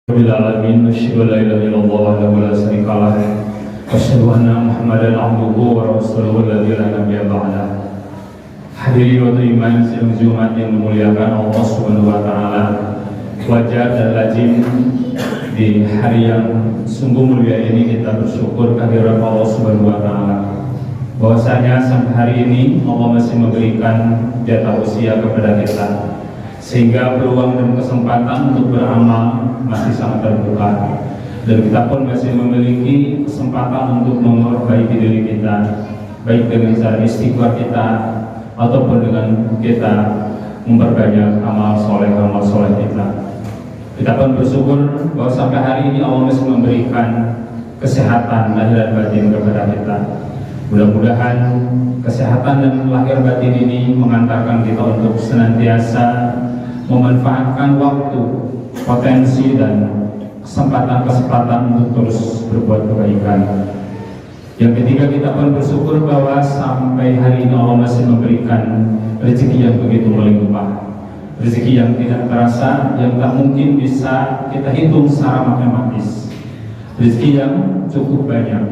Alamin, asyhadu an la ilaha illallah wahdahu la syarika lah wa asyhadu anna Muhammadan abduhu wa rasuluhu alladzi la nabiyya ba'dah. Hadirin wa iman sidang Jumat yang memuliakan Allah Subhanahu wa taala. Wajar dan lazim di hari yang sungguh mulia ini kita bersyukur kehadiran Allah Subhanahu wa taala. Bahwasanya sampai hari ini Allah masih memberikan jatah usia kepada kita, sehingga peluang dan kesempatan untuk beramal masih sangat terbuka, dan kita pun masih memiliki kesempatan untuk memperbaiki diri kita, baik dengan cara istighfar kita ataupun dengan kita memperbanyak amal soleh kita. Kita pun bersyukur bahwa sampai hari ini Allah masih memberikan kesehatan lahir dan batin kepada kita. Mudah-mudahan kesehatan dan lahir batin ini mengantarkan kita untuk senantiasa memanfaatkan waktu, potensi dan kesempatan-kesempatan untuk terus berbuat kebaikan. Yang ketiga, kita pun bersyukur bahwa sampai hari ini Allah masih memberikan rezeki yang begitu melimpah, rezeki yang tidak terasa, yang tak mungkin bisa kita hitung secara matematis, rezeki yang cukup banyak.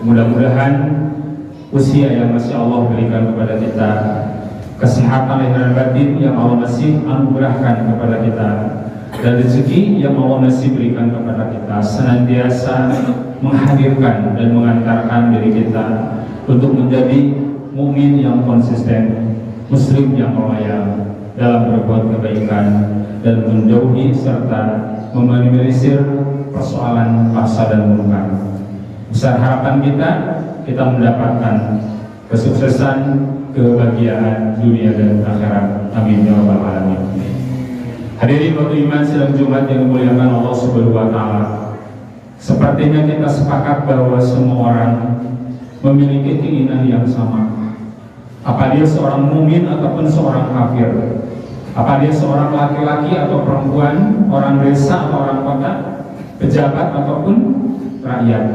Mudah-mudahan usia yang masih Allah berikan kepada kita, kesehatan lahir dan batin yang Allah masih anugerahkan kepada kita, dan rezeki yang Allah masih berikan kepada kita, senantiasa menghadirkan dan mengantarkan diri kita untuk menjadi mukmin yang konsisten, muslim yang loyal dalam berbuat kebaikan dan menjauhi serta meminimalisir persoalan fasa dan munkar. Besar harapan kita mendapatkan kesuksesan, kebahagiaan dunia dan akhirat. Amin ya rabbal alamin. Hadirin waktu iman sidang Jumat yang dimuliakan Allah Subhanahu wa taala. Sepertinya kita sepakat bahwa semua orang memiliki keinginan yang sama. Apa dia seorang mukmin ataupun seorang kafir, apa dia seorang laki-laki atau perempuan, orang desa atau orang kota, pejabat ataupun rakyat.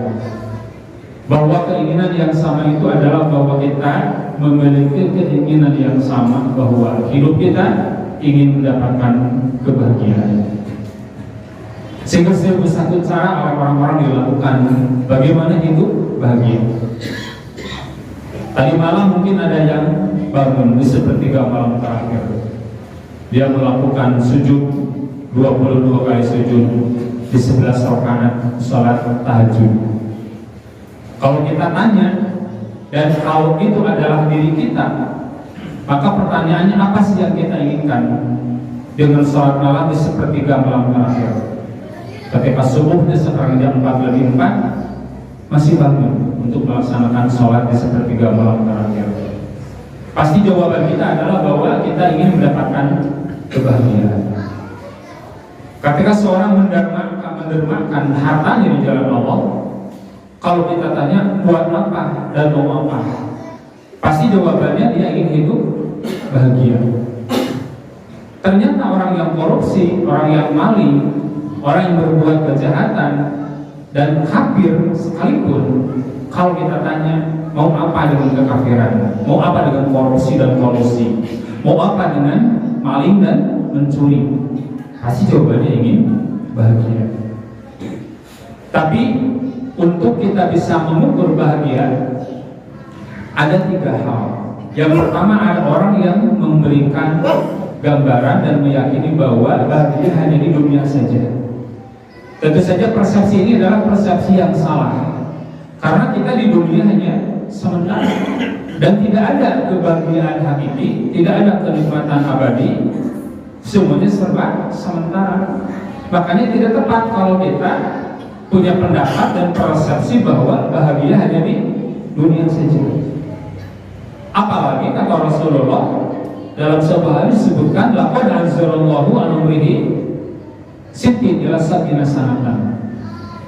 Bahwa keinginan yang sama itu adalah bahwa kita memiliki keinginan yang sama, bahwa hidup kita ingin mendapatkan kebahagiaan. Sehingga satu cara oleh orang-orang dilakukan bagaimana hidup bahagia. Tadi malam mungkin ada yang bangun di sepertiga malam terakhir, dia melakukan sujud 22 kali sujud di 11 rakaat salat tahajud. Kalau kita tanya, dan kalau itu adalah diri kita, maka pertanyaannya apa sih yang kita inginkan dengan sholat malam di sepertiga malam terakhir? Ketika subuh di sekarang jam 4:04 masih bangun untuk melaksanakan sholat di sepertiga malam terakhir. Pasti jawaban kita adalah bahwa kita ingin mendapatkan kebahagiaan. Ketika seorang mendermakan hartanya di jalan Allah, kalau kita tanya buat apa dan mau apa, pasti jawabannya dia ingin hidup bahagia. Ternyata orang yang korupsi, orang yang maling, orang yang berbuat kejahatan dan kafir sekalipun, kalau kita tanya mau apa dengan kekafiran, mau apa dengan korupsi dan kolusi, mau apa dengan maling dan mencuri, pasti jawabannya ingin bahagia. Tapi untuk kita bisa mengukur bahagia, ada 3 hal. Yang pertama, ada orang yang memberikan gambaran dan meyakini bahwa bahagia hanya di dunia saja. Tentu saja persepsi ini adalah persepsi yang salah, karena kita di dunia hanya sementara dan tidak ada kebahagiaan hakiki, tidak ada kenikmatan abadi, semuanya serba sementara. Makanya tidak tepat kalau kita punya pendapat dan persepsi bahwa bahagia hanya di dunia saja. Apalagi kata Rasulullah dalam sebuah hadis disebutkan, laqad anzalallahu an umrihi sittin ila sab'ina sanatan.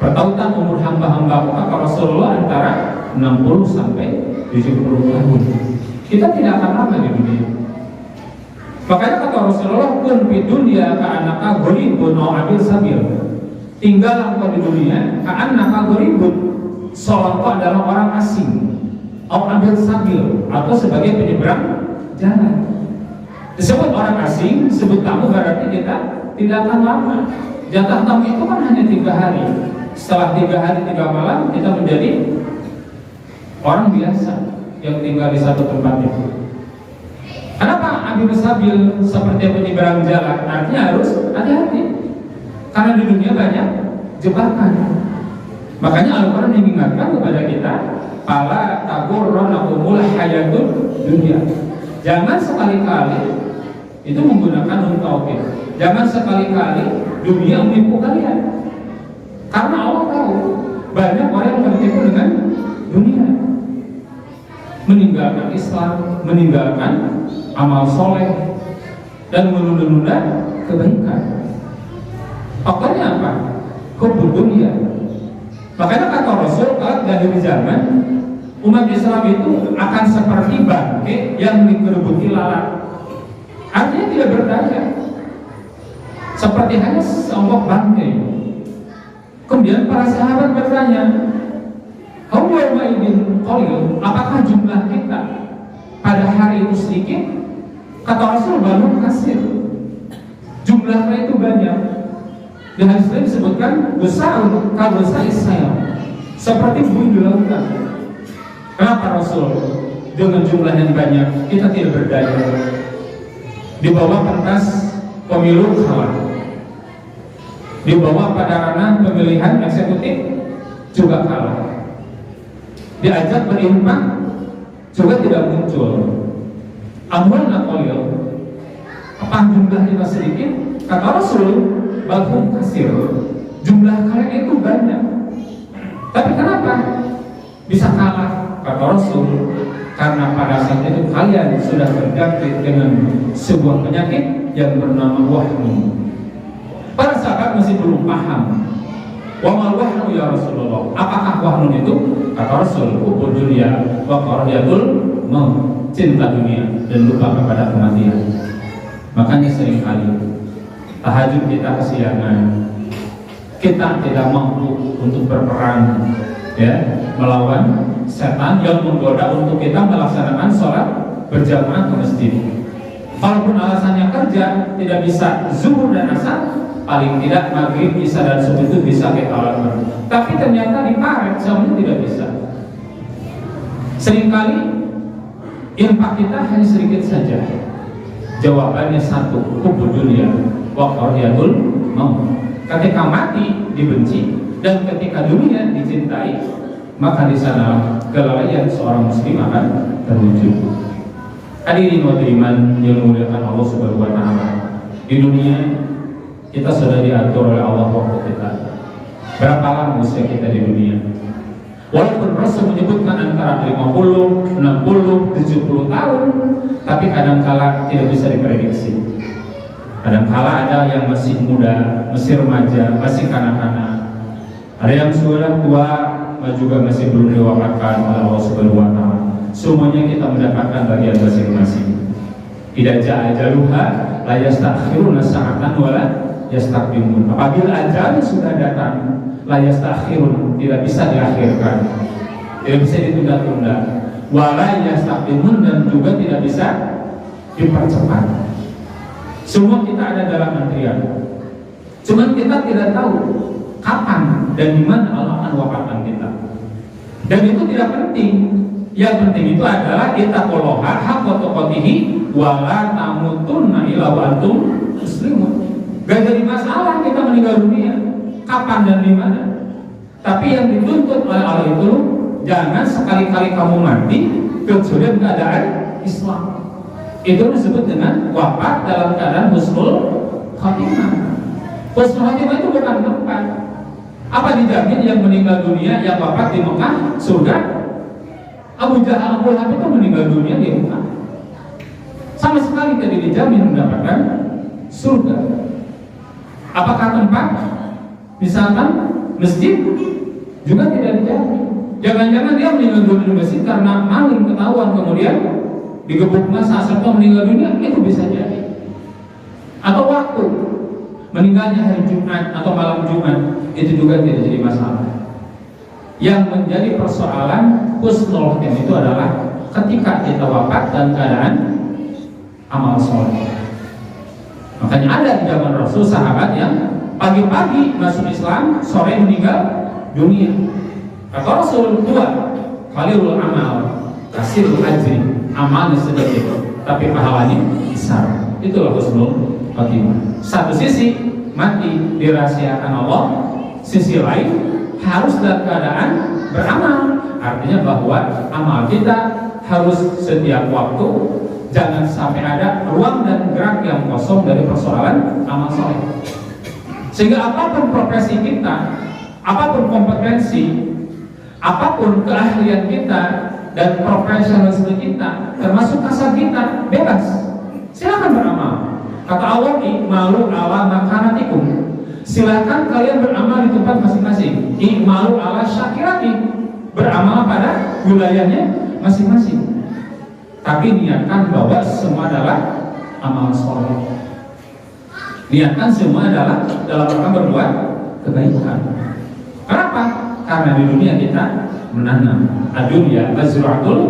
Pertautan umur hamba-hamba kata Rasulullah antara 60 sampai 70 tahun. Kita tidak akan lama di dunia. Makanya kata Rasulullah, kun fi dunya ka'annaka gharibun aw abil sabil. Tinggal engkau di dunia ka'annaka gharibun, seolah engkau adalah orang asing, aw abil sabil, atau sebagai penyeberang jalan. Disebut orang asing, disebut tamu, berarti kita tidak akan lama. Jatah tamu itu kan hanya 3 hari. Setelah 3 hari 3 malam kita menjadi orang biasa yang tinggal di satu tempat itu. Kenapa Abil Sabil seperti penyeberang jalan? Artinya harus hati-hati, karena di dunia banyak jebakan. Makanya Al-Quran mengingatkan kepada kita, fala taghurrannakumul hayatud dunya. Jangan sekali-kali itu menggunakan nun taukid. Jangan sekali-kali dunia menipu kalian. Karena Allah tahu banyak orang yang tertipu dengan dunia, meninggalkan Islam, meninggalkan amal soleh, dan menunda-nunda kebaikan. Faktanya apa? Hubbud dunia. Makanya kata Rasul, kalau dari zaman umat Islam itu akan seperti bangkai yang dikerubuti lalat. Artinya tidak berdaya, seperti hanya seonggok bangkai. Kemudian para sahabat bertanya, apakah jumlah kita pada hari itu sedikit? Kata Rasul, balun kasir, jumlahnya itu banyak. Di hadis lain disebutkan besar Israel, seperti buih di lautan. Kenapa Rasul dengan jumlah yang banyak kita tidak berdaya? Di bawah pentas pemilu kalah, di bawah pada ranah pemilihan eksekutif juga kalah, diajak berinfak juga tidak muncul. Amwalna qalil, apa jumlah kita sedikit? Kata Rasul, balhum kasir, jumlah kalian itu banyak. Tapi kenapa bisa kalah? Kata Rasul, karena pada saat itu kalian sudah terjangkit dengan sebuah penyakit yang bernama wahnu. Para sahabat masih belum paham. Wa mal wahnu ya Rasulullah? Apakah wahnu itu? Kata Rasul, hubbud dunya wa karahiyatul maut, cinta dunia dan lupa kepada kematian. Makanya seringkali tahajud kita kesiangan, kita tidak mampu untuk berperang, ya, melawan setan yang menggoda untuk kita melaksanakan sholat berjamaah ke masjid. Walaupun alasannya kerja tidak bisa zuhur dan asar, paling tidak maghrib, isya dan subuh itu bisa kita lakukan. Tapi ternyata di karet semuanya tidak bisa. Seringkali infak kita hanya sedikit saja. Jawabannya satu, hubbud dunya wa karahiyatul maut. Ketika mati dibenci dan ketika dunia dicintai, maka di sana kelalaian seorang muslim akan terwujud. Hadirin wa hadirat yang dimuliakan Allah Subhanahu wa taala. Di dunia kita sudah diatur oleh Allah waktu kita. Berapa lama usia kita di dunia? Walaupun Rasul menyebutkan antara 50, 60, 70 tahun, tapi kadangkala tidak bisa diprediksi. Kadangkala ada yang masih muda, masih remaja, masih kanak-kanak. Ada yang sudah tua, juga masih belum diwafatkan oleh Allah Subhanahu wa taala. Semuanya kita mendapatkan bagian masing-masing. Idza jaa ajaluha la yastakhiruna sa'atan wa la yastaqdimun. Apabila ajal sudah datang, la yastakhirun, tidak bisa diakhirkan, tidak bisa ditunda-tunda, wa la yastaqdimun, dan juga tidak bisa dipercepat. Semua kita ada dalam antrian. Cuman kita tidak tahu kapan dan di mana Allah akan wafatkan kita. Dan itu tidak penting. Yang penting itu adalah ittaqullaha haqqa tuqatih wa la tamutunna illa wa antum muslimun. Gak jadi masalah kita meninggal dunia, kapan dan di mana. Tapi yang dituntut oleh Allah itu, jangan sekali-kali kamu mati kecuali dalam keadaan Islam. Itu disebut dengan wafat dalam keadaan husnul khatimah. Husnul khatimah itu bukan tempat. Apa dijamin yang meninggal dunia, yang wafat di Mekah surga? Abu Jahal, Abu Lahab itu meninggal dunia di Mekah, sama sekali tidak dijamin mendapatkan surga. Apakah tempat? Misalkan masjid juga tidak dijamin. Jangan-jangan dia meninggal dunia di masjid karena maling ketahuan kemudian digebuk massa serta meninggal dunia, itu bisa jadi. Atau waktu meninggalnya hari Jumat atau malam Jumat, itu juga tidak jadi masalah. Yang menjadi persoalan husnul khotimah itu adalah ketika kita wafat dan keadaan amal soleh. Makanya ada di zaman Rasul sahabat yang pagi-pagi masuk Islam, sore meninggal dunia. Kata Rasul dua, khalilul amal, kasirul ajri, amalnya sedikit, tapi pahalanya besar. Itulah husnul khotimah. Satu sisi mati dirahasiakan Allah, sisi lain harus dalam keadaan beramal. Artinya bahwa amal kita harus setiap waktu, jangan sampai ada ruang dan gerak yang kosong dari persoalan amal soleh. Sehingga apapun profesi kita, apapun kompetensi, apapun keahlian kita dan profesionalisme kita, termasuk kasar kita, bebas. Silakan beramal. Kata Allah, "I'malu ala makanatikum." Silakan kalian beramal di tempat masing-masing. "I'malu ala syakirati." Beramal pada wilayahnya masing-masing. Tapi niatkan bahwa semua adalah amal soleh. Niatkan semua adalah dalam rangka berbuat kebaikan. Kenapa? Karena di dunia kita menanam. Ad-dunya mazra'atul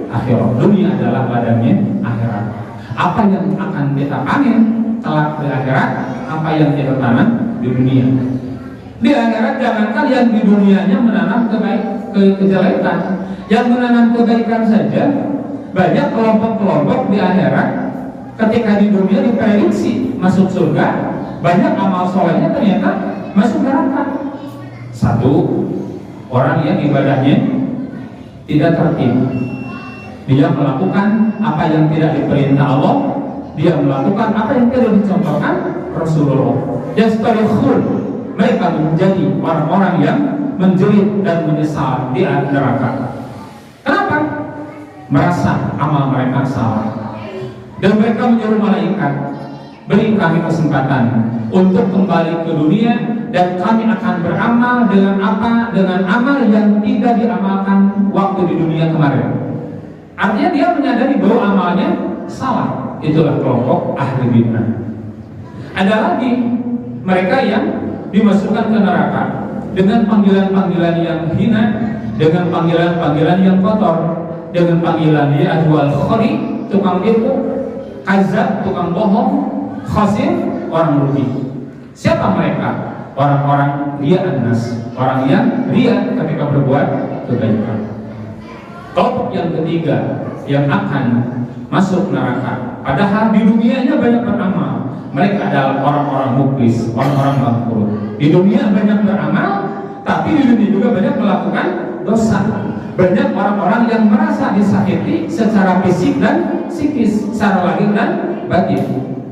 akhirah. Dunia adalah ladangnya akhirat. Apa yang akan kita panen kelak di akhirat, apa yang kita tanam di dunia. Di akhirat jangankan yang di dunianya menanam kejelekan, yang menanam kebaikan saja banyak kelompok-kelompok di akhirat. Ketika di dunia diprediksi masuk surga, banyak amal solehnya ternyata masuk neraka. Satu, orang yang ibadahnya tidak tertib, dia melakukan apa yang tidak diperintah Allah, dia melakukan apa yang tidak dicontohkan Rasulullah. Yastarikhun, mereka menjadi orang-orang yang menjerit dan menyesal di neraka. Kenapa? Merasa amal mereka salah. Dan mereka menyuruh malaikat, beri kami kesempatan untuk kembali ke dunia dan kami akan beramal dengan apa? Dengan amal yang tidak diamalkan waktu di dunia kemarin. Artinya dia menyadari bahwa amalnya salah. Itulah kelompok ahli bid'ah. Ada lagi mereka yang dimasukkan ke neraka dengan panggilan-panggilan yang hina, dengan panggilan-panggilan yang kotor, dengan panggilan dia jual khori, tukang tipu, kazab, tukang bohong, khasir, orang rugi. Siapa mereka? Orang-orang ria anas, orang yang ria ketika berbuat kebaikan. Kelompok yang ketiga yang akan masuk neraka, padahal di dunianya banyak beramal. Mereka adalah orang-orang muklis, orang-orang makhluk. Di dunia banyak beramal, tapi di dunia juga banyak melakukan dosa. Banyak orang-orang yang merasa disakiti secara fisik dan psikis, secara lahir dan batin.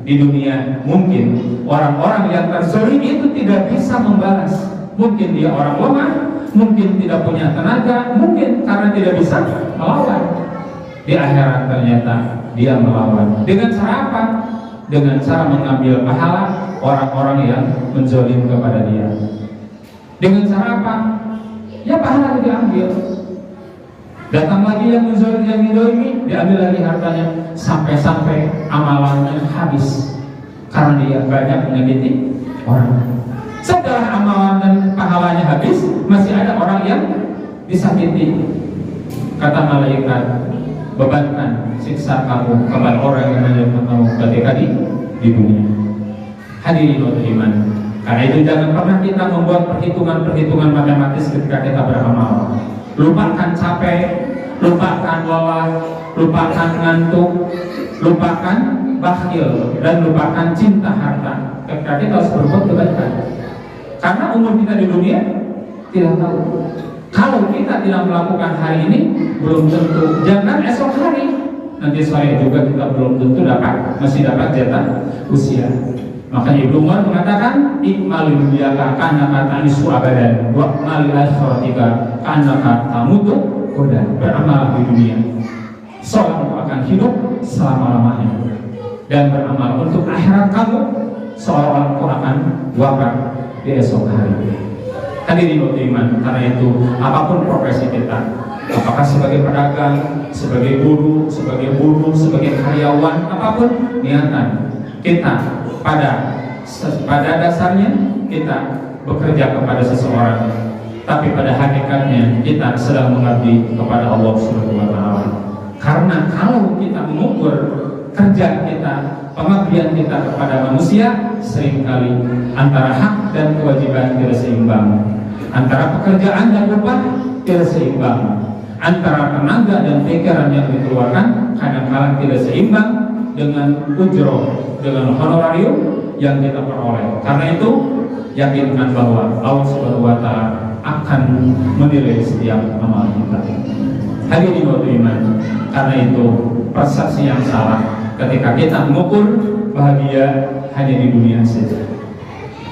Di dunia mungkin orang-orang yang terzolim itu tidak bisa membalas. Mungkin dia orang lemah, mungkin tidak punya tenaga, mungkin karena tidak bisa melawan. Di akhirat ternyata dia melawan. Dengan cara apa? Dengan cara mengambil pahala orang-orang yang menzolim kepada dia. Dengan cara apa? Ya pahala diambil. Datang lagi yang menzolim, yang mendolimi, diambil lagi hartanya, sampai-sampai amalannya habis karena dia banyak menyakiti orang. Setelah amalan dan pahalanya habis, masih ada orang yang disakiti. Kata malaikat, bebankan siksa kamu kepada orang yang menyakiti kamu ketika di dunia. Hadirin iman. Karena itu jangan pernah kita membuat perhitungan-perhitungan matematis ketika kita beramal. Lupakan capek, lupakan lelah, lupakan ngantuk, lupakan bakhil, dan lupakan cinta harta. Ketika kita harus berbuat kebaikan. Karena umur kita di dunia tidak tahu. Kalau kita tidak melakukan hari ini, belum tentu. Jangan esok hari, nanti sore juga kita belum tentu masih dapat jatah usia. Makanya Ibnu Umar mengatakan, "Ikmalul dunyaka kanaka ta'ishu abadan, wa ikmalul akhiratika kanaka tamutu qadan." Beramal di dunia seolah akan hidup selama-lamanya, dan beramal untuk akhirat kamu seolah akan wafat di esok hari. Hadirin iman, karena itu apapun profesi kita, apakah sebagai pedagang, sebagai guru, sebagai buruh, sebagai karyawan, apapun niatan kita pada dasarnya kita bekerja kepada seseorang, tapi pada hakikatnya kita sedang mengabdi kepada Allah Subhanahu wa taala. Karena kalau kita mengukur kerja kita, pengabdian kita kepada manusia seringkali antara hak dan kewajiban tidak seimbang, antara pekerjaan dan upah tidak seimbang, antara tenaga dan pikiran yang dikeluarkan kadang-kadang tidak seimbang dengan ujroh, dengan honorarium yang kita peroleh. Karena itu yakinkan bahwa Allah Subhanahu wa Ta'ala akan menilai setiap amal kita. Hadirin wa iman, karena itu persepsi yang salah ketika kita mengukur bahagia hanya di dunia saja.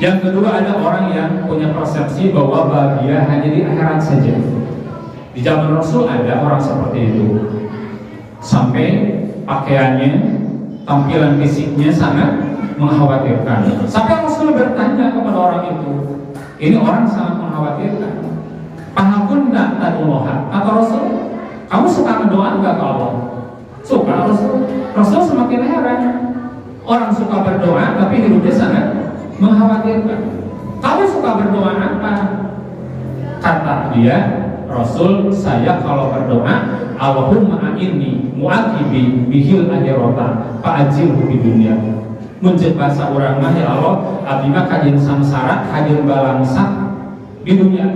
Yang kedua, ada orang yang punya persepsi bahwa bahagia hanya di akhirat saja. Di zaman Rasul ada orang seperti itu, sampai pakaiannya, tampilan fisiknya sangat mengkhawatirkan. Sampai Rasul bertanya kepada orang itu, ini orang sangat mengkhawatirkan. Pahakun enggak tadulloha? Kata Rasul, kamu suka berdoa enggak ke Allah? Suka Rasul. Rasul semakin heran. Orang suka berdoa tapi hidupnya sangat mengkhawatirkan. Kamu suka berdoa apa? Kata dia, Rasul, saya kalau berdoa, Allahumma a'inni mu'aqibi bihil akhirata fa'ajilhu di dunia. Muncul bahasa orang mah, ya Allah, abdi mah kajian samsara, kajian balangsak di dunia.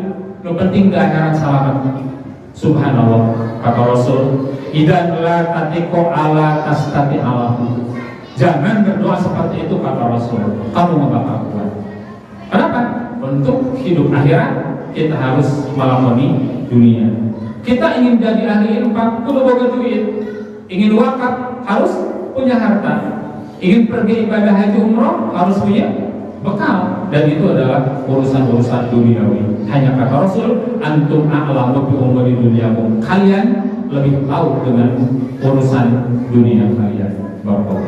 Yang penting di akhirat selamat. Subhanallah, kata Rasul, idan la tatiko ala tastati alahu. Jangan berdoa seperti itu, kata Rasul. Kamu nggak bakal kuat. Kenapa? Untuk hidup akhirat kita harus melakoni dunia. Kita ingin jadi ahli infak, kudu boga duit. Ingin wakaf, harus punya harta. Ingin pergi ibadah haji umroh, harus punya bekal. Dan itu adalah urusan-urusan duniawi. Hanya kata Rasul, antum a'lamu bi umuri dunyakum. Kalian lebih tahu dengan urusan dunia kalian. Barakallahu.